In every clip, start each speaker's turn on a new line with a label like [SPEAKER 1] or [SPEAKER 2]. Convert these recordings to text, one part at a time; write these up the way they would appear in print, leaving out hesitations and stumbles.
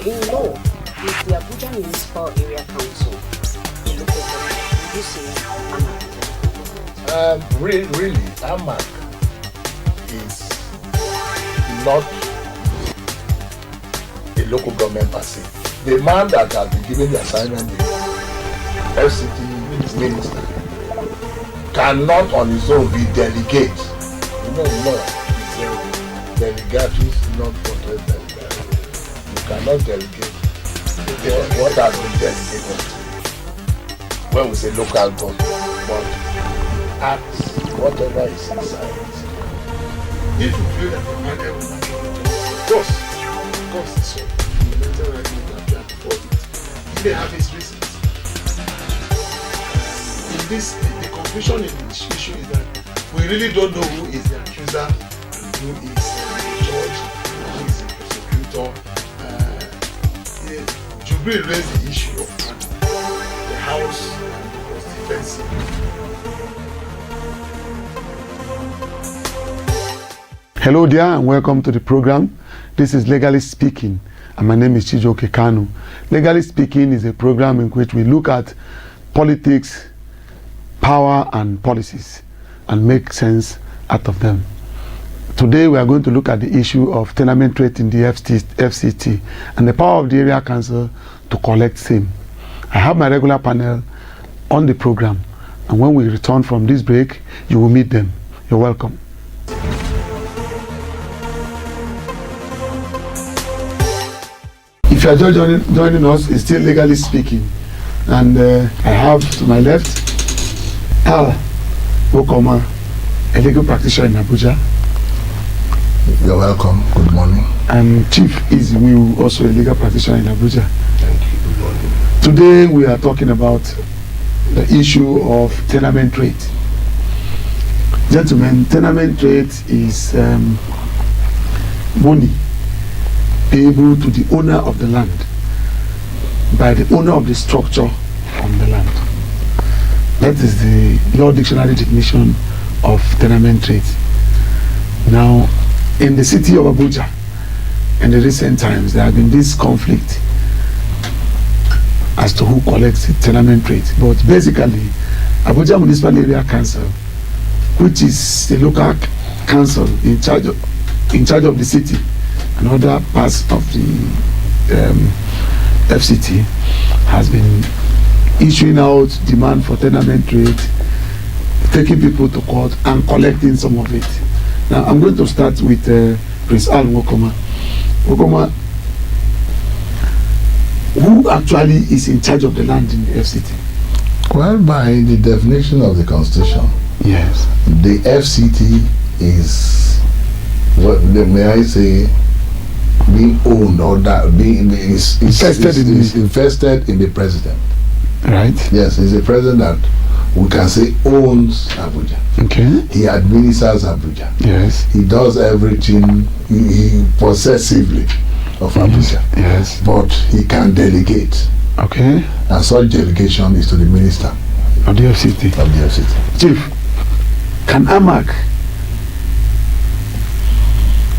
[SPEAKER 1] In law, is the Abuja Municipal Area Council a local government? Would you say AMAC is a local government?
[SPEAKER 2] Really, AMAC is not a local government per se. The man that has been given the assignment, the FCT minister, cannot on his own be delegate. No, delegatus, not control delegate. You cannot delegate what has been delegated when we say local government, but act whatever is inside.
[SPEAKER 3] If you feel that the market will not of course it's so. Fundamental right now that we have to follow it. If they have its reasons. In this, the confusion in this issue is that we really don't know who is the accuser and who is the judge, who is the prosecutor. Jubril raised the issue of the house was defensive.
[SPEAKER 4] Hello there and welcome to the program. This is Legally Speaking and my name is Chijioke Kanu. Legally Speaking is a program in which we look at politics, power and policies and make sense out of them. Today we are going to look at the issue of tenement rate in the FCT and the power of the area council to collect same. I have my regular panel on the program and when we return from this break, you will meet them. You're welcome. If you are just joining us, it's still Legally Speaking. And I have to my left, Al Okoma, a legal practitioner in Abuja.
[SPEAKER 2] You're welcome. Good morning.
[SPEAKER 4] And Chief Iziwiu, also a legal practitioner in Abuja.
[SPEAKER 2] Thank you. Good morning.
[SPEAKER 4] Today we are talking about the issue of tenement rate. Gentlemen, tenement rate is money payable to the owner of the land by the owner of the structure on the land. That is the law dictionary definition of tenement rate. Now, in the city of Abuja, in the recent times, there have been this conflict as to who collects the tenement rate. But basically, Abuja Municipal Area Council, which is the local council in charge of the city and other parts of the FCT, has been issuing out demand for tenement rate, taking people to court and collecting some of it. Now I'm going to start with Prince Al Wokoma. Wokoma, who actually is in charge of the land in the FCT?
[SPEAKER 2] Well, by the definition of the Constitution,
[SPEAKER 4] yes,
[SPEAKER 2] the FCT is, what may I say, being owned or that being invested in the president.
[SPEAKER 4] Right.
[SPEAKER 2] Yes, it's the president that we can say owns Abuja.
[SPEAKER 4] Okay.
[SPEAKER 2] He administers Abuja.
[SPEAKER 4] Yes.
[SPEAKER 2] He does everything he possessively of Abuja.
[SPEAKER 4] Yes.
[SPEAKER 2] But he can delegate.
[SPEAKER 4] Okay.
[SPEAKER 2] And such delegation is to the minister
[SPEAKER 4] of the FCT. Chief, can AMAC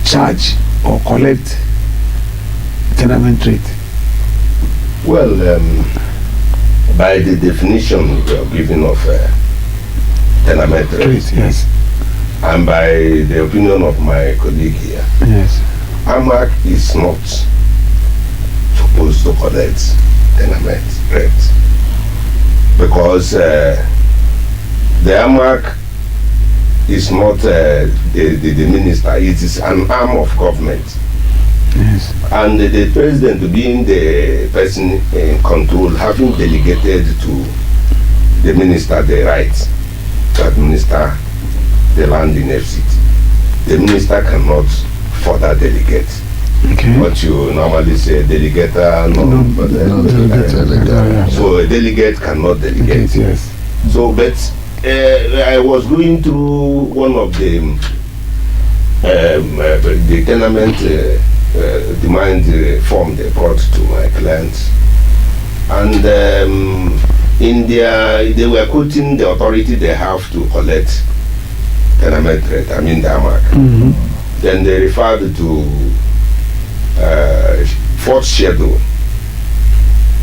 [SPEAKER 4] charge or collect tenement rate?
[SPEAKER 5] Well, by the definition we are giving of tenement rate,
[SPEAKER 4] yes,
[SPEAKER 5] and by the opinion of my colleague here,
[SPEAKER 4] yes,
[SPEAKER 5] AMAC is not supposed to collect tenement rate because the AMAC is not the minister, it is an arm of government.
[SPEAKER 4] Yes.
[SPEAKER 5] And the president being the person in control, having delegated to the minister the right to administer the land in FCT, the minister cannot further delegate.
[SPEAKER 4] Okay.
[SPEAKER 5] What you normally say, delegator, so a delegate cannot delegate.
[SPEAKER 4] Okay, yes.
[SPEAKER 5] So, but I was going through one of the tenement demand form they brought to my clients, and they were quoting the authority they have to collect tenement rate, I mean the AMAC.
[SPEAKER 4] Mm-hmm.
[SPEAKER 5] Then they referred to fourth schedule,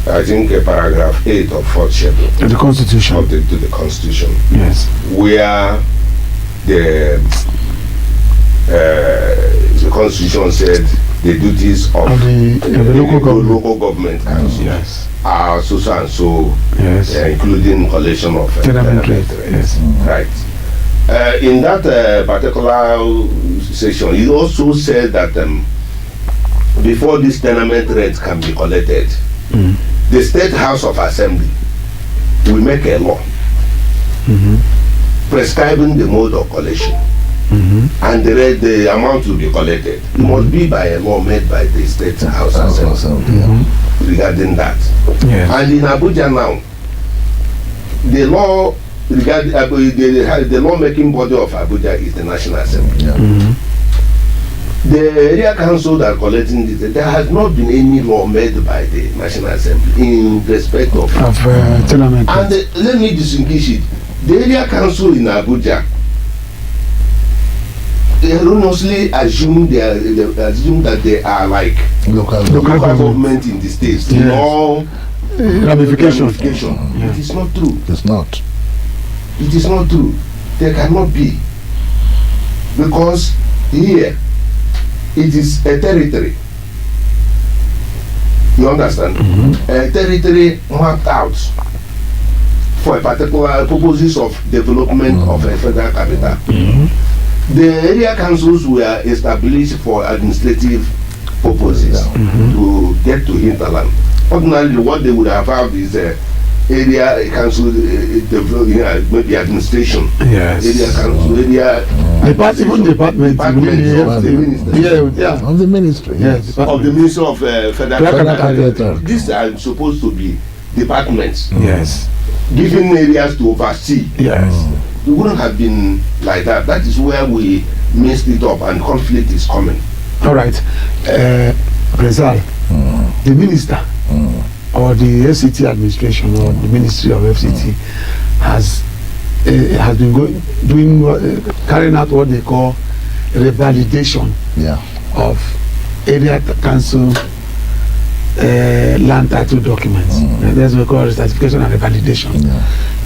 [SPEAKER 5] I think paragraph 8 of fourth schedule
[SPEAKER 4] The Constitution.
[SPEAKER 5] of to the Constitution,
[SPEAKER 4] Yes.
[SPEAKER 5] where the Constitution said the duties of
[SPEAKER 4] the local government.
[SPEAKER 5] local government council
[SPEAKER 4] Yes.
[SPEAKER 5] are so and so,
[SPEAKER 4] Yes.
[SPEAKER 5] including collection of
[SPEAKER 4] Tenement rate. Yes.
[SPEAKER 5] Right. In that particular section, it also said that before this tenement rate can be collected, the State House of Assembly will make a law prescribing the mode of collection. And the amount to be collected must be by a law made by the State House Assembly regarding that.
[SPEAKER 4] Yes.
[SPEAKER 5] And in Abuja now, the law regarding the law-making body of Abuja is the National Assembly. The area council that are collecting this, there has not been any law made by the National Assembly in respect of
[SPEAKER 4] tenement.
[SPEAKER 5] And let me distinguish it. The area council in Abuja erroneously assume that they are like
[SPEAKER 3] Local
[SPEAKER 5] government in the states.
[SPEAKER 4] Yes.
[SPEAKER 5] No
[SPEAKER 4] Ramification.
[SPEAKER 5] It is not true.
[SPEAKER 3] It's not.
[SPEAKER 5] It is not true. There cannot be. Because here, it is a territory. You understand? A territory mapped out for a particular purposes of development of a federal capital. The area councils were established for administrative purposes to get to hinterland. Ordinarily, what they would have had is area council, maybe administration.
[SPEAKER 4] Yes.
[SPEAKER 5] Area council, area
[SPEAKER 4] Even department.
[SPEAKER 3] Of the ministry.
[SPEAKER 4] Yes.
[SPEAKER 5] of the Ministry of Federal
[SPEAKER 3] Capital.
[SPEAKER 5] These are supposed to be departments
[SPEAKER 4] Yes.
[SPEAKER 5] given areas to oversee.
[SPEAKER 4] Yes.
[SPEAKER 5] It wouldn't have been like that. That is where we messed it up and conflict is coming.
[SPEAKER 4] All right. Rizal, the minister or the FCT administration or the Ministry of FCT has been carrying out what they call revalidation of area council land title documents. That's what we call certification and revalidation,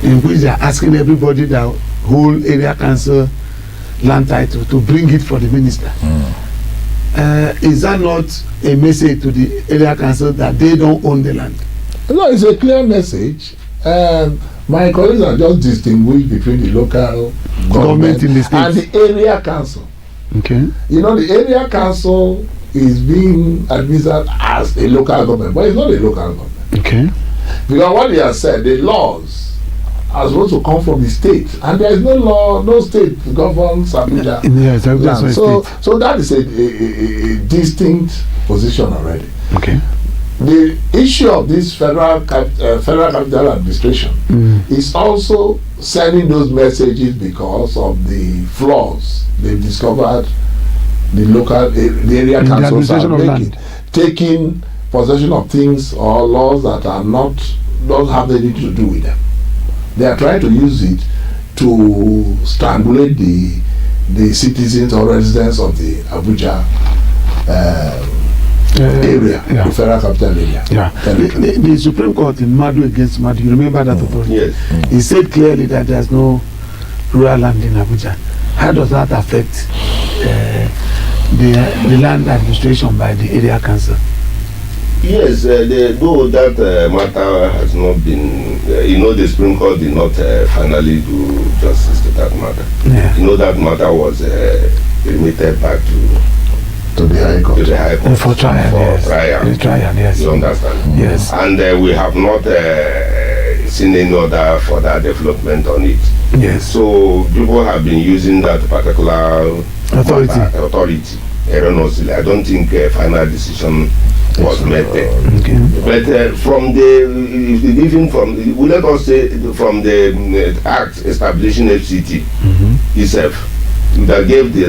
[SPEAKER 4] in which they are asking everybody that whole area council land title to bring it for the minister. Is that not a message to the area council that they don't own the land?
[SPEAKER 3] No, it's a clear message. My colleagues are just distinguished between the local government
[SPEAKER 4] in the state
[SPEAKER 3] and the area council.
[SPEAKER 4] Okay.
[SPEAKER 3] You know, the area council is being administered as a local government, but it's not a local government.
[SPEAKER 4] Okay.
[SPEAKER 3] Because what they have said, the laws are supposed to come from the state, and there is no law, no state governs Abuja.
[SPEAKER 4] Yes, that's
[SPEAKER 3] land. So that is a distinct position already.
[SPEAKER 4] Okay.
[SPEAKER 3] The issue of this federal capital administration is also sending those messages because of the flaws they've discovered. The area councils are taking possession of things or laws that are don't have anything to do with them. They are trying to use it to strangulate the citizens or residents of the Abuja area, the federal capital area.
[SPEAKER 4] The Supreme Court in Madu against Madu, you remember that authority?
[SPEAKER 5] Yes.
[SPEAKER 4] He said clearly that there's no rural land in Abuja. How does that affect the land administration by the area council?
[SPEAKER 5] Yes, though that matter has not been, the Supreme Court did not finally do justice to that matter. That matter was remitted back to the High Court. To the High Court
[SPEAKER 4] for trial. Yes.
[SPEAKER 5] You understand?
[SPEAKER 4] Yes.
[SPEAKER 5] And we have not seen any other further development on it.
[SPEAKER 4] Yes.
[SPEAKER 5] So people have been using that particular authority erroneously. I don't think a final decision was made there. But let us say from the act establishing FCT itself, that gave the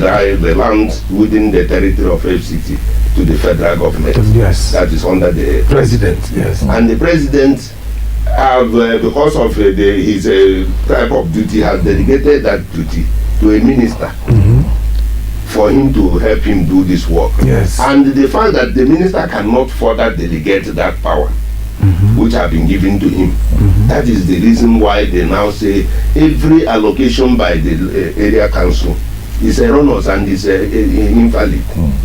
[SPEAKER 5] land within the territory of FCT to the federal government.
[SPEAKER 4] Yes.
[SPEAKER 5] That is under the
[SPEAKER 4] president. Yes.
[SPEAKER 5] And the president have, because of his type of duty, has delegated that duty to a minister for him to help him do this work.
[SPEAKER 4] Yes.
[SPEAKER 5] And the fact that the minister cannot further delegate that power, which have been given to him. That is the reason why they now say every allocation by the area council is erroneous and is invalid.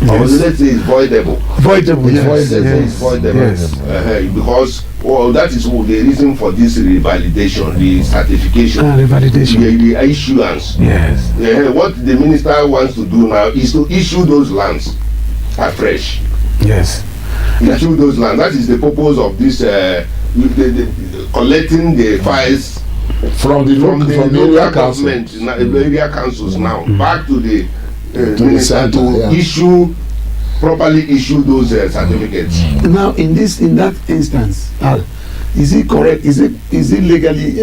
[SPEAKER 5] Or let's say it's voidable.
[SPEAKER 4] Voidable, yes.
[SPEAKER 3] voidable.
[SPEAKER 5] It's voidable. Because that is the reason for this revalidation, the certification,
[SPEAKER 4] Revalidation.
[SPEAKER 5] the issuance.
[SPEAKER 4] Yes.
[SPEAKER 5] What the minister wants to do now is to issue those lands afresh.
[SPEAKER 4] Yes.
[SPEAKER 5] Issue those lands. That is the purpose of this collecting the files
[SPEAKER 3] from the
[SPEAKER 5] from
[SPEAKER 3] area
[SPEAKER 5] government,
[SPEAKER 3] council.
[SPEAKER 5] area councils now back to the
[SPEAKER 3] the
[SPEAKER 5] minister
[SPEAKER 3] center,
[SPEAKER 5] to properly issue those certificates.
[SPEAKER 4] Now, in that instance, is it correct? Is it legally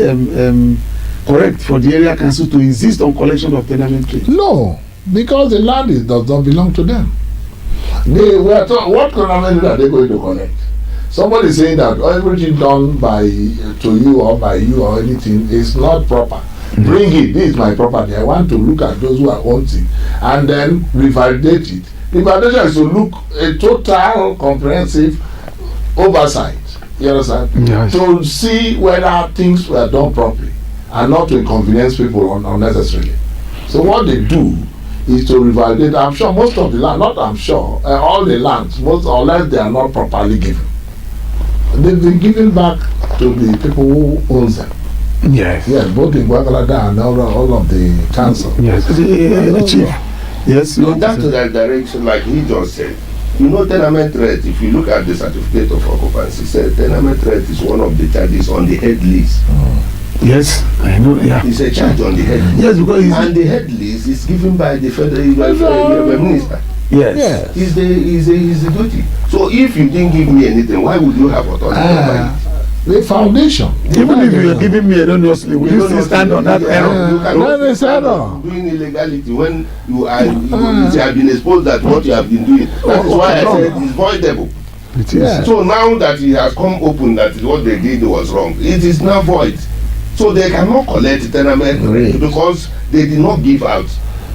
[SPEAKER 4] correct for the area council to insist on collection of tenement rate?
[SPEAKER 3] No, because the land does not belong to them. What tenement rate are they going to collect? Somebody saying that everything done to you or anything is not proper. Bring it. This is my property. I want to look at those who are owns it and then revalidate it. Revalidation is to look a total comprehensive oversight. You understand?
[SPEAKER 4] Yes.
[SPEAKER 3] To see whether things were done properly and not to inconvenience people unnecessarily. So what they do is to revalidate. I'm sure most of the land, not I'm sure, all the lands, unless they are not properly given, they've been given back to the people who owns them.
[SPEAKER 4] Yes.
[SPEAKER 3] Yes, both in Guagalada and all of the council.
[SPEAKER 4] Yes. Chief. Yes.
[SPEAKER 5] In that direction, like he just said, tenement rate, if you look at the certificate of occupancy, said tenement rate is one of the charges on the head list.
[SPEAKER 4] Yes, I know. Yeah.
[SPEAKER 5] It's a charge on the head list.
[SPEAKER 4] Yes, because
[SPEAKER 5] and the head list is given by the federal minister.
[SPEAKER 4] yes.
[SPEAKER 5] Is the duty. So if you didn't give me anything, why would you have authority over it?
[SPEAKER 3] The foundation.
[SPEAKER 4] Even if you are giving me erroneously, will you still stand on that error?
[SPEAKER 5] You cannot
[SPEAKER 3] That is
[SPEAKER 5] stand
[SPEAKER 3] error.
[SPEAKER 5] on doing illegality when you have been exposed that what you have been doing. That is why I said it's voidable.
[SPEAKER 4] It is.
[SPEAKER 3] Yeah.
[SPEAKER 5] So now that it has come open that what they did was wrong, it is now void. So they cannot collect tenement rate because they did not give out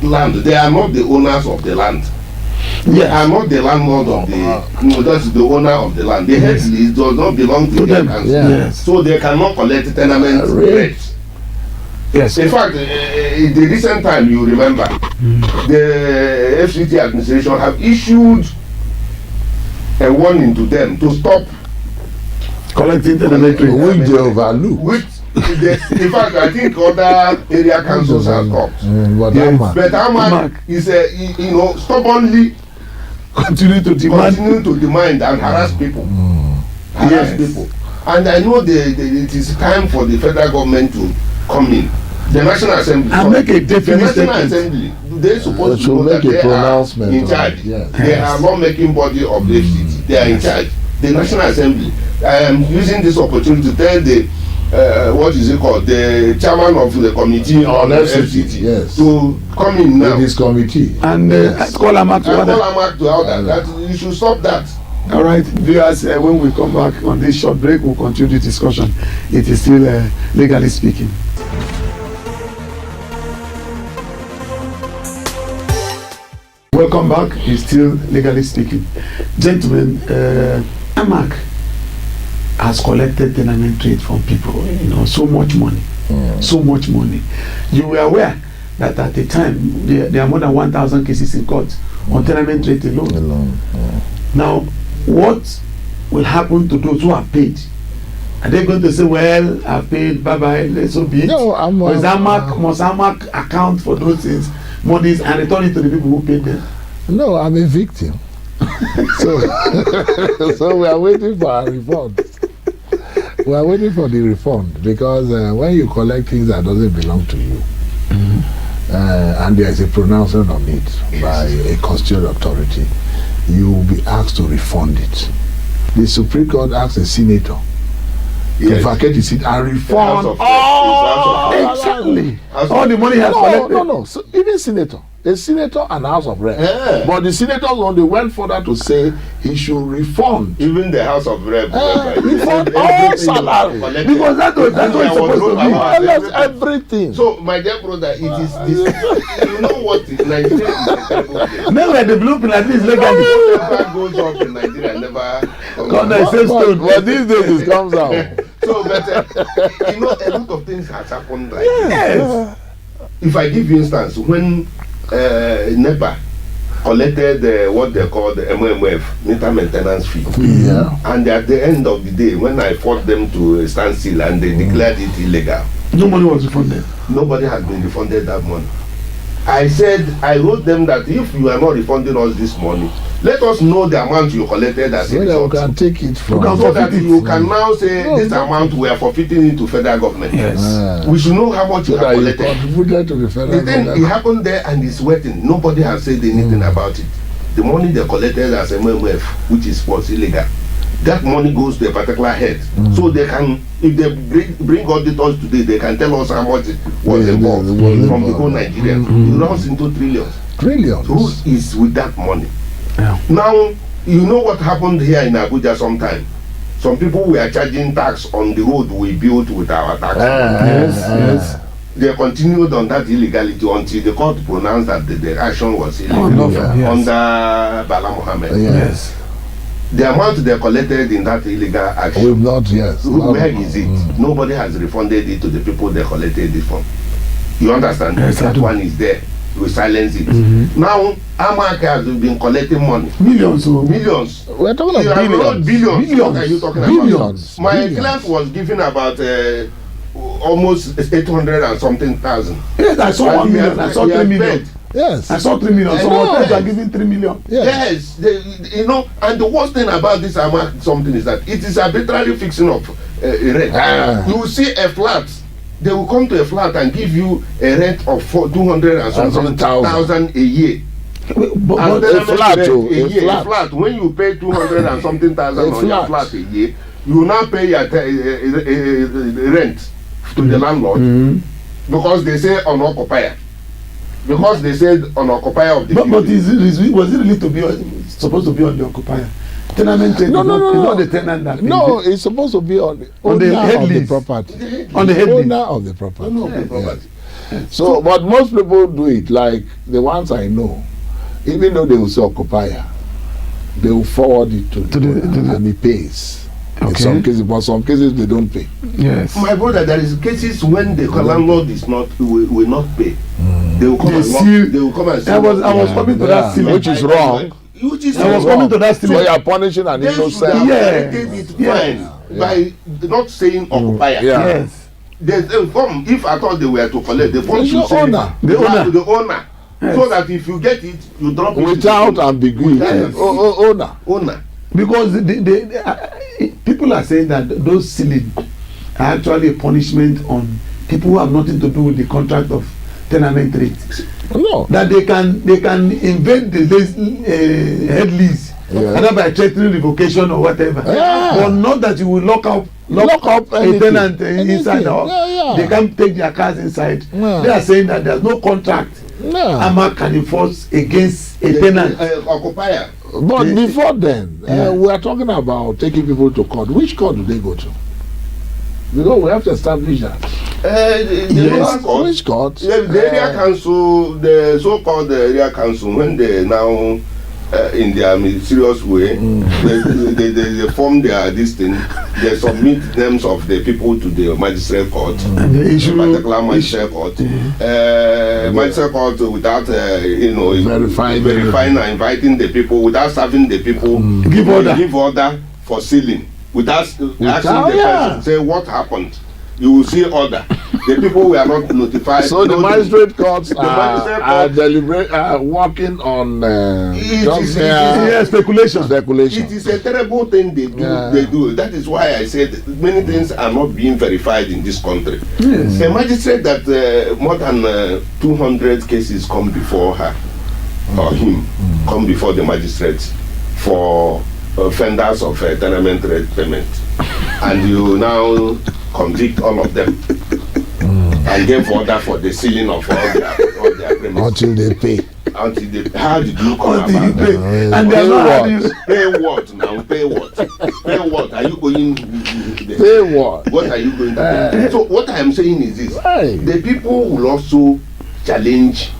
[SPEAKER 5] land. They are not the owners of the land. They are not the landlord of the. That's the owner of the land. The head list does not belong to them.
[SPEAKER 4] Yes.
[SPEAKER 5] So they cannot collect tenement rate.
[SPEAKER 4] Yes.
[SPEAKER 5] In fact, in the recent time, you remember, the FCT administration have issued a warning to them to stop
[SPEAKER 4] Collecting tenement rate.
[SPEAKER 3] Which they overlook.
[SPEAKER 5] In fact, I think other area councils have stopped.
[SPEAKER 3] But
[SPEAKER 5] But Amak is stubbornly
[SPEAKER 4] Continue to demand
[SPEAKER 5] and harass people.
[SPEAKER 4] Yes.
[SPEAKER 5] People. And I know it is time for the federal government to come in. The National Assembly.
[SPEAKER 4] And make a definite
[SPEAKER 5] The National
[SPEAKER 4] statement.
[SPEAKER 5] Assembly. They supposed
[SPEAKER 3] They
[SPEAKER 5] to know
[SPEAKER 3] should
[SPEAKER 5] that
[SPEAKER 3] make a
[SPEAKER 5] they are
[SPEAKER 3] pronouncement
[SPEAKER 5] in
[SPEAKER 3] on
[SPEAKER 5] charge.
[SPEAKER 3] it, yes.
[SPEAKER 5] They are lawmaking body of the FCT. They are in charge. The National Assembly. I am using this opportunity to tell the what is it called? The chairman of the committee on FCT
[SPEAKER 3] yes.
[SPEAKER 5] to come in now.
[SPEAKER 3] This committee.
[SPEAKER 4] And call Amak to order.
[SPEAKER 5] That you should stop that.
[SPEAKER 4] All right, viewers, when we come back on this short break, we'll continue the discussion. It is still legally speaking. Welcome back. It's still legally speaking. Gentlemen, Amak has collected tenement rate from people, so much money. So much money. You were aware that at the time, there are more than 1,000 cases in court on tenement rate alone. Now, what will happen to those who have paid? Are they going to say, well, I've paid, bye-bye, let's so be it?
[SPEAKER 3] No,
[SPEAKER 4] must Amak account for those things, monies, and return it to the people who paid them?
[SPEAKER 3] No, I'm a victim. So we are waiting for our refund. We are waiting for the refund because when you collect things that doesn't belong to you, and there is a pronouncement on it by a custodial authority, you will be asked to refund it. The Supreme Court asked a senator to vacate his seat and refund
[SPEAKER 4] Exactly. All the money has collected.
[SPEAKER 3] No. So even senator, A senator and House of Rep.
[SPEAKER 5] Yeah.
[SPEAKER 3] But the senators only went further to say he should refund.
[SPEAKER 5] Even the House of Rep.
[SPEAKER 3] Refund all salary.
[SPEAKER 4] Because that's what it's supposed to be.
[SPEAKER 3] That's everything.
[SPEAKER 5] So, my dear brother, it is this. You know what? Nigeria is a terrible place.
[SPEAKER 4] Never developing at least legally.
[SPEAKER 5] Whatever goes up in Nigeria never
[SPEAKER 4] God, I say stone.
[SPEAKER 3] But these days it comes out.
[SPEAKER 5] So, but you know, a lot of things has happened like
[SPEAKER 4] Yes.
[SPEAKER 5] if I give you instance, when NEPA collected what they call the MMF, meter maintenance fee,
[SPEAKER 3] Yeah.
[SPEAKER 5] and at the end of the day, when I fought them to stand still and they declared it illegal,
[SPEAKER 4] No money was refunded.
[SPEAKER 5] nobody has been refunded that money. I said, I wrote them that if you are not refunding us this money, let us know the amount you collected as a
[SPEAKER 3] So that we
[SPEAKER 5] result.
[SPEAKER 3] can take it from.
[SPEAKER 5] So that you can now say this amount we are forfeiting it to federal government.
[SPEAKER 4] Yes.
[SPEAKER 5] We should know how much
[SPEAKER 3] So
[SPEAKER 5] you have
[SPEAKER 3] that you
[SPEAKER 5] collected.
[SPEAKER 3] contributed to the federal
[SPEAKER 5] The thing, it
[SPEAKER 3] government.
[SPEAKER 5] happened there and it's waiting. Nobody has said anything about it. The money they collected as MMF, which was illegal, that money goes to a particular head. So they can, if they bring auditors today, they can tell us how much it was
[SPEAKER 3] Yeah,
[SPEAKER 5] involved
[SPEAKER 3] it was
[SPEAKER 5] from the
[SPEAKER 3] involved.
[SPEAKER 5] whole Nigerian. It runs into trillions.
[SPEAKER 3] Trillions.
[SPEAKER 5] Who is with that money?
[SPEAKER 4] Yeah.
[SPEAKER 5] Now, you know what happened here in Abuja sometime? Some people were charging tax on the road we built with our tax.
[SPEAKER 4] Yes.
[SPEAKER 5] They continued on that illegality until the court pronounced that the action was illegal
[SPEAKER 4] Unlawful, yes.
[SPEAKER 5] under Bala Mohammed.
[SPEAKER 3] Yes.
[SPEAKER 5] The amount they collected in that illegal action,
[SPEAKER 3] We've not, yes.
[SPEAKER 5] where is it? Nobody has refunded it to the people they collected it from. You understand?
[SPEAKER 4] Yes, I
[SPEAKER 5] That
[SPEAKER 4] do.
[SPEAKER 5] one is there. We silence it. Now, Amaka has been collecting money.
[SPEAKER 4] Millions. So.
[SPEAKER 5] Millions.
[SPEAKER 3] We're talking
[SPEAKER 5] You
[SPEAKER 3] of
[SPEAKER 5] have not
[SPEAKER 3] billions.
[SPEAKER 5] billions. What are you talking
[SPEAKER 3] Billions.
[SPEAKER 5] about? My
[SPEAKER 3] Billions.
[SPEAKER 5] class was giving about almost 800 and something thousand.
[SPEAKER 4] Yes, I saw
[SPEAKER 5] And
[SPEAKER 4] 1
[SPEAKER 5] he
[SPEAKER 4] million.
[SPEAKER 5] has-
[SPEAKER 4] I saw
[SPEAKER 5] he
[SPEAKER 4] 3
[SPEAKER 5] has
[SPEAKER 4] million.
[SPEAKER 5] paid.
[SPEAKER 3] Yes.
[SPEAKER 4] I saw 3 million.
[SPEAKER 5] I
[SPEAKER 4] Some
[SPEAKER 5] know.
[SPEAKER 4] hotels are giving 3 million.
[SPEAKER 3] Yes.
[SPEAKER 5] Yes, you know, and the worst thing about this amount something is that it is arbitrarily fixing up a rent.
[SPEAKER 3] Ah.
[SPEAKER 5] You will see a flat, they will come to a flat and give you a rent of 200 and something thousand a year.
[SPEAKER 4] But
[SPEAKER 5] And then
[SPEAKER 3] a flat,
[SPEAKER 5] rent
[SPEAKER 3] oh,
[SPEAKER 5] a
[SPEAKER 3] a
[SPEAKER 5] year,
[SPEAKER 3] flat.
[SPEAKER 5] a flat. When you pay 200 and something thousand
[SPEAKER 3] A
[SPEAKER 5] on your
[SPEAKER 3] flat.
[SPEAKER 5] flat a year, you will now pay your rent to the landlord because they say on occupier. Because they said on occupier of the
[SPEAKER 4] but
[SPEAKER 5] building.
[SPEAKER 4] was it really to be supposed to be on the occupier? Tenant rate
[SPEAKER 3] No,
[SPEAKER 4] is
[SPEAKER 3] no,
[SPEAKER 4] not,
[SPEAKER 3] no,
[SPEAKER 4] it's
[SPEAKER 3] no.
[SPEAKER 4] not the tenant that pays
[SPEAKER 3] No,
[SPEAKER 4] it.
[SPEAKER 3] it's supposed to be on the
[SPEAKER 4] On the
[SPEAKER 3] owner
[SPEAKER 4] head
[SPEAKER 3] of the
[SPEAKER 4] lease.
[SPEAKER 3] property.
[SPEAKER 4] On the head lease.
[SPEAKER 3] Owner of the property.
[SPEAKER 5] No, the property.
[SPEAKER 3] So, but most people do it like the ones I know. Even though they will say occupier, they will forward it to the owner and he pays. In
[SPEAKER 4] Okay.
[SPEAKER 3] some cases, but some cases they don't pay.
[SPEAKER 4] Yes.
[SPEAKER 5] My brother, there is cases when the landlord is not will not pay. They will come
[SPEAKER 4] They
[SPEAKER 5] and
[SPEAKER 4] seal-
[SPEAKER 5] they will come and
[SPEAKER 4] I was coming to that ceiling.
[SPEAKER 3] Which is wrong.
[SPEAKER 5] Which is
[SPEAKER 4] I was
[SPEAKER 5] wrong.
[SPEAKER 4] coming to that
[SPEAKER 3] So
[SPEAKER 4] ceiling.
[SPEAKER 3] you are punishing an
[SPEAKER 5] They should
[SPEAKER 3] innocent.
[SPEAKER 5] have
[SPEAKER 4] Yeah.
[SPEAKER 5] corrected it
[SPEAKER 4] Yeah.
[SPEAKER 5] fine by not saying occupier.
[SPEAKER 3] Yeah.
[SPEAKER 4] Yes.
[SPEAKER 5] The form, if I thought they were to collect, the form
[SPEAKER 3] It's
[SPEAKER 5] should
[SPEAKER 3] your
[SPEAKER 5] say
[SPEAKER 3] owner.
[SPEAKER 4] The owner.
[SPEAKER 5] The owner.
[SPEAKER 4] Yes.
[SPEAKER 5] So that if you get it, you drop it.
[SPEAKER 3] Without ambiguity.
[SPEAKER 5] Yes.
[SPEAKER 3] Owner.
[SPEAKER 5] Owner.
[SPEAKER 4] Because people are saying that those ceilings are actually a punishment on people who have nothing to do with the contract of tenement rate.
[SPEAKER 3] No.
[SPEAKER 4] That they can invade the head lease,
[SPEAKER 3] Yeah.
[SPEAKER 4] either by threatening revocation or whatever.
[SPEAKER 3] Yeah.
[SPEAKER 4] But not that you will lock up a
[SPEAKER 3] anything.
[SPEAKER 4] tenant
[SPEAKER 3] Anything.
[SPEAKER 4] inside the house.
[SPEAKER 3] Yeah.
[SPEAKER 4] They can't take their cars inside.
[SPEAKER 3] Yeah.
[SPEAKER 4] They are saying that there's no contract
[SPEAKER 3] No.
[SPEAKER 4] AMA can enforce against a tenant.
[SPEAKER 5] Occupier.
[SPEAKER 3] But
[SPEAKER 4] They-
[SPEAKER 3] before then,
[SPEAKER 4] Yeah.
[SPEAKER 3] we are talking about taking people to court. Which court do they go to? Because we have to establish that.
[SPEAKER 5] The
[SPEAKER 4] Yes.
[SPEAKER 5] local court,
[SPEAKER 3] Which court?
[SPEAKER 5] the area council, the so-called area council, when they now in their serious way, they form their this thing, they submit names of the people to the magistrate court,
[SPEAKER 4] And the issue-
[SPEAKER 5] particular magistrate court, magistrate court without verifying and inviting the people, without serving the people,
[SPEAKER 4] Give order.
[SPEAKER 5] for sealing, without asking the
[SPEAKER 3] yeah.
[SPEAKER 5] person, say what happened. You will see order. The people were not notified.
[SPEAKER 3] So the magistrate courts
[SPEAKER 5] magistrate
[SPEAKER 3] are
[SPEAKER 5] court-
[SPEAKER 3] working on
[SPEAKER 5] It
[SPEAKER 3] just
[SPEAKER 5] is-
[SPEAKER 4] Yeah, speculation.
[SPEAKER 3] speculation.
[SPEAKER 5] It is a terrible thing they do.
[SPEAKER 3] Yeah.
[SPEAKER 5] They do. That is why I said many things are not being verified in this country.
[SPEAKER 4] Yes.
[SPEAKER 5] A magistrate that more than 200 cases come before her or him, come before the magistrate for offenders of tenement rate payment, and you now convict all of them and give order for the sealing of all their premises.
[SPEAKER 3] Until they pay.
[SPEAKER 5] Until they, how did you come
[SPEAKER 4] Until you
[SPEAKER 5] about
[SPEAKER 4] pay.
[SPEAKER 5] that?
[SPEAKER 4] And they are
[SPEAKER 3] Pay
[SPEAKER 4] not
[SPEAKER 3] what?
[SPEAKER 4] having.
[SPEAKER 5] Pay what now? Pay what? Pay what? Are you going?
[SPEAKER 3] Pay what?
[SPEAKER 5] What are you going to pay? So what I am saying is this:
[SPEAKER 3] Right.
[SPEAKER 5] the people will also challenge.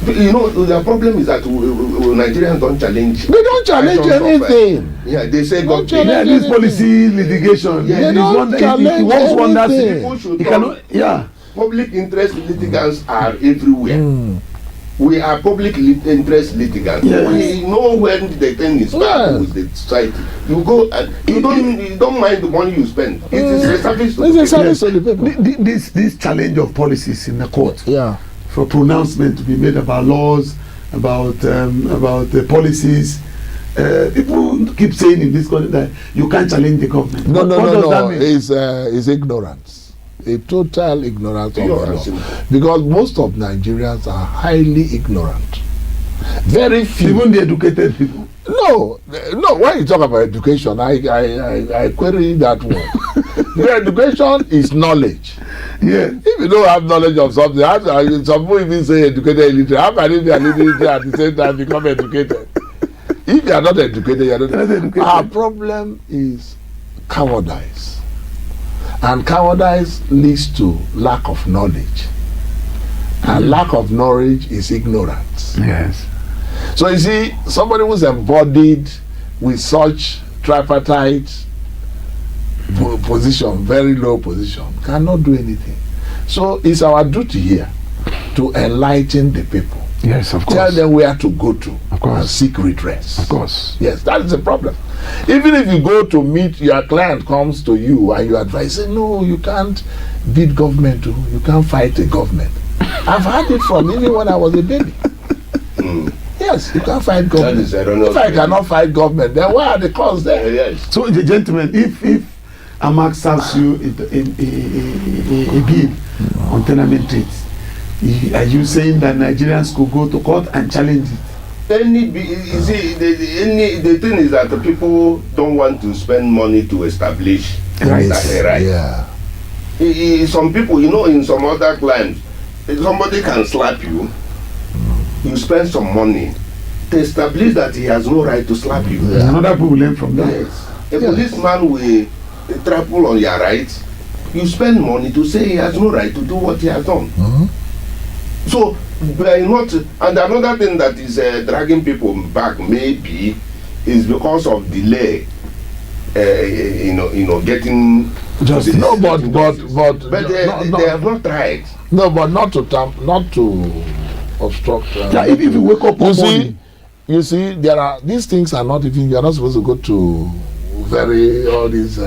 [SPEAKER 5] You know, the problem is that Nigerians don't challenge.
[SPEAKER 3] They don't challenge
[SPEAKER 5] actions of,
[SPEAKER 3] anything.
[SPEAKER 5] yeah, they say
[SPEAKER 3] Don't
[SPEAKER 5] God.
[SPEAKER 3] challenge
[SPEAKER 4] Yeah, this policy litigation.
[SPEAKER 5] Yeah,
[SPEAKER 4] It
[SPEAKER 5] they
[SPEAKER 4] is
[SPEAKER 3] don't
[SPEAKER 4] one that
[SPEAKER 3] challenge
[SPEAKER 4] it works wonders.
[SPEAKER 3] anything.
[SPEAKER 5] People should
[SPEAKER 4] It cannot. Yeah.
[SPEAKER 5] Public interest litigants are everywhere.
[SPEAKER 3] Mm.
[SPEAKER 5] We are public interest litigants.
[SPEAKER 4] Yes.
[SPEAKER 5] We know when the thing is bad
[SPEAKER 3] Yes.
[SPEAKER 5] with the society. You go and you don't mind the money you spend. It is a service to the
[SPEAKER 3] It's a
[SPEAKER 5] people.
[SPEAKER 3] service to the people.
[SPEAKER 4] This challenge of policies in the court
[SPEAKER 3] Yeah.
[SPEAKER 4] for pronouncement to be made about laws, about the policies. People keep saying in this country that you can't challenge the government.
[SPEAKER 3] No,
[SPEAKER 4] What
[SPEAKER 3] no,
[SPEAKER 4] does
[SPEAKER 3] no,
[SPEAKER 4] that
[SPEAKER 3] no.
[SPEAKER 4] mean?
[SPEAKER 3] It's ignorance. A total ignorance of
[SPEAKER 5] Pure
[SPEAKER 3] the
[SPEAKER 5] and
[SPEAKER 3] law.
[SPEAKER 5] simple.
[SPEAKER 3] Because most of Nigerians are highly ignorant. Very few.
[SPEAKER 4] Even the educated people.
[SPEAKER 3] No, when you talk about education, I query that word. The education is knowledge.
[SPEAKER 4] Yeah.
[SPEAKER 3] If you don't have knowledge of something, some people even say educated illiterate. How can you be an illiterate at the same time become educated? If you are not educated, you are not
[SPEAKER 4] educated.
[SPEAKER 3] Our problem is cowardice. And cowardice leads to lack of knowledge. And lack of knowledge is ignorance.
[SPEAKER 4] Yes.
[SPEAKER 3] So you see, somebody who's embodied with such tripartite position, very low position, cannot do anything. So it's our duty here to enlighten the people.
[SPEAKER 4] Yes, of
[SPEAKER 3] Tell them where to go to
[SPEAKER 4] Of course.
[SPEAKER 3] and seek redress.
[SPEAKER 4] Of course.
[SPEAKER 3] Yes, that is the problem. Even if you go to meet, your client comes to you and you advise, say, no, you can't beat government, you can't fight the government. I've heard it from even when I was a baby. Yes, you can't fight government.
[SPEAKER 5] That is, I don't know.
[SPEAKER 3] If I cannot fight government, then why are the cause there?
[SPEAKER 5] Yes.
[SPEAKER 4] So, the gentleman, if Amak serves you a bill on tenement rates, are you saying that Nigerians could go to court and challenge it?
[SPEAKER 5] You see, the thing is that the people don't want to spend money to establish
[SPEAKER 4] Right.
[SPEAKER 5] that right.
[SPEAKER 3] Yeah.
[SPEAKER 5] Some people, you know, in some other climes, somebody can slap you. You spend some money to establish that he has no right to slap you.
[SPEAKER 3] Yeah.
[SPEAKER 4] Another people will learn from that.
[SPEAKER 5] Yes. A policeman will trample on your rights. You spend money to say he has no right to do what he has done. So, by not, and another thing that is dragging people back maybe is because of delay. Getting
[SPEAKER 4] Justice.
[SPEAKER 3] No, but
[SPEAKER 5] they have not tried.
[SPEAKER 3] No, but not to obstruct.
[SPEAKER 4] Yeah, if you wake up one morning,
[SPEAKER 3] You see, there are these things are not even. You are not supposed to go to all these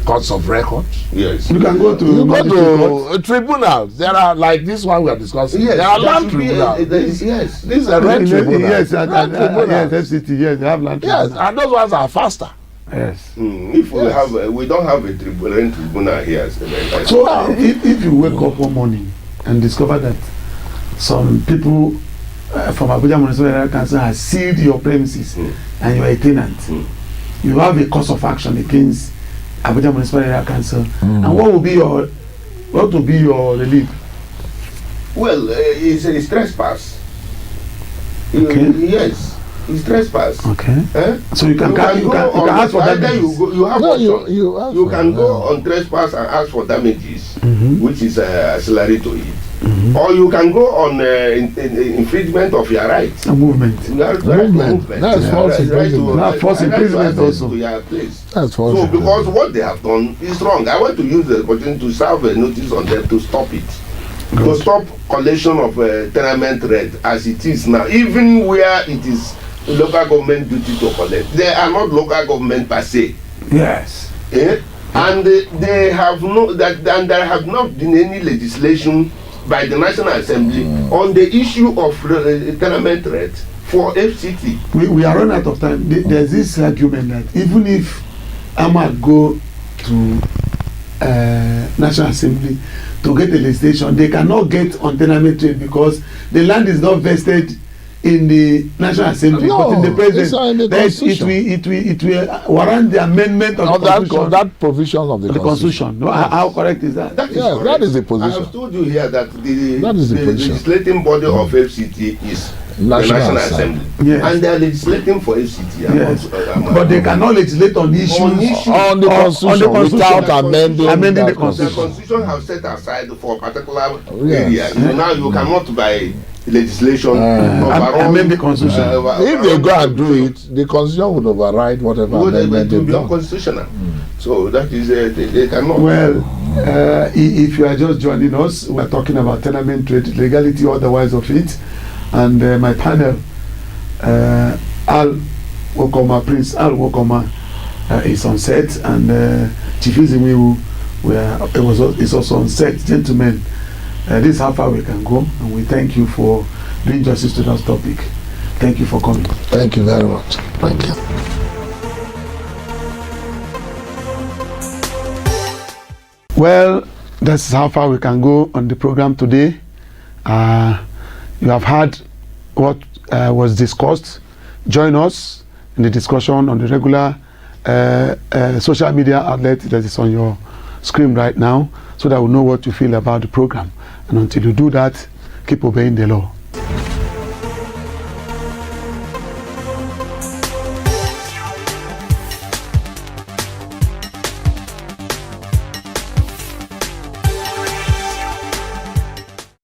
[SPEAKER 3] courts of records.
[SPEAKER 5] Yes.
[SPEAKER 4] you can go to
[SPEAKER 3] You go
[SPEAKER 4] magistrate court.
[SPEAKER 3] to tribunals. There are like this one we are discussing.
[SPEAKER 5] Yes.
[SPEAKER 3] There are
[SPEAKER 5] there
[SPEAKER 3] land
[SPEAKER 5] should be
[SPEAKER 3] tribunals.
[SPEAKER 5] yes.
[SPEAKER 3] This is a rent tribunal.
[SPEAKER 4] Yes,
[SPEAKER 3] Rent tribunal.
[SPEAKER 4] yes, FCT, yes, they have land
[SPEAKER 3] Yes,
[SPEAKER 4] tribunal.
[SPEAKER 3] and those ones are faster.
[SPEAKER 4] Yes.
[SPEAKER 5] If we
[SPEAKER 3] Yes.
[SPEAKER 5] have, we don't have a tribunal here.
[SPEAKER 4] So if you wake up one morning and discover that some people from Abuja Municipal Area Council has sealed your premises and you are a tenant, you have a cause of action against Abuja Municipal Area Council, and what will be your relief?
[SPEAKER 5] Well, it's trespass.
[SPEAKER 4] Okay.
[SPEAKER 5] Yes, it's trespass.
[SPEAKER 4] Okay.
[SPEAKER 5] Eh?
[SPEAKER 4] So you can ask for
[SPEAKER 5] either
[SPEAKER 4] damages.
[SPEAKER 5] you have
[SPEAKER 3] No,
[SPEAKER 5] option.
[SPEAKER 3] you
[SPEAKER 5] Can go on trespass and ask for damages, which is ancillary to it, or you can go on infringement of your rights.
[SPEAKER 4] A movement.
[SPEAKER 5] You have right to
[SPEAKER 3] Movement. That's false imprisonment.
[SPEAKER 4] That's false imprisonment also.
[SPEAKER 5] To your place.
[SPEAKER 3] That's false
[SPEAKER 5] So
[SPEAKER 3] imprisonment.
[SPEAKER 5] because what they have done is wrong, I want to use the opportunity to serve a notice on them to stop it. To stop collection of tenement rent as it is now, even where it is local government duty to collect. They are not local government per se.
[SPEAKER 4] Yes.
[SPEAKER 5] And they have and there have not been any legislation by the National Assembly on the issue of tenement rent for FCT.
[SPEAKER 4] We are running out of time. There's this argument that even if Ahmad go to National Assembly to get a legislation, they cannot get on tenement rate because the land is not vested in the National Assembly,
[SPEAKER 3] No,
[SPEAKER 4] but in the
[SPEAKER 3] it's not in the
[SPEAKER 4] President, then
[SPEAKER 3] Constitution.
[SPEAKER 4] it will warrant the amendment of
[SPEAKER 3] On
[SPEAKER 4] the Constitution.
[SPEAKER 3] that provision of the
[SPEAKER 4] Of the Constitution. No, how correct is that?
[SPEAKER 5] That is
[SPEAKER 3] Yes,
[SPEAKER 5] correct.
[SPEAKER 3] that is the
[SPEAKER 5] I
[SPEAKER 3] position.
[SPEAKER 5] have told you here that the
[SPEAKER 3] That is the position.
[SPEAKER 5] legislating body of FCT is
[SPEAKER 3] National
[SPEAKER 5] the National
[SPEAKER 3] Assembly.
[SPEAKER 5] Assembly.
[SPEAKER 4] Yes.
[SPEAKER 5] And they are legislating for FCT.
[SPEAKER 4] Yes, but they cannot legislate on issues
[SPEAKER 5] On issues.
[SPEAKER 3] On the Constitution without
[SPEAKER 5] Constitution.
[SPEAKER 3] amending
[SPEAKER 4] Amending the
[SPEAKER 3] that
[SPEAKER 5] The
[SPEAKER 4] Constitution.
[SPEAKER 5] Constitution have set aside for a particular
[SPEAKER 3] Yes.
[SPEAKER 5] area. So now you cannot by legislation overrun
[SPEAKER 4] amend the Constitution.
[SPEAKER 3] If they go and do it, the Constitution would override whatever amendment
[SPEAKER 5] it will
[SPEAKER 3] they've
[SPEAKER 5] be
[SPEAKER 3] done.
[SPEAKER 5] unconstitutional. So that is they cannot.
[SPEAKER 4] Well, if you are just joining us, we're talking about tenement trade legality, otherwise of it, and my panel, Al Wokoma, Prince Al Wokoma, is on set, and Chief Izimiwu is also on set. Gentlemen, this is how far we can go, and we thank you for doing justice to that topic. Thank you for coming.
[SPEAKER 3] Thank you very much. Thank you.
[SPEAKER 4] Well, that's how far we can go on the program today. You have heard what was discussed. Join us in the discussion on the regular social media outlet that is on your screen right now, so that we know what you feel about the program. And until you do that, keep obeying the law.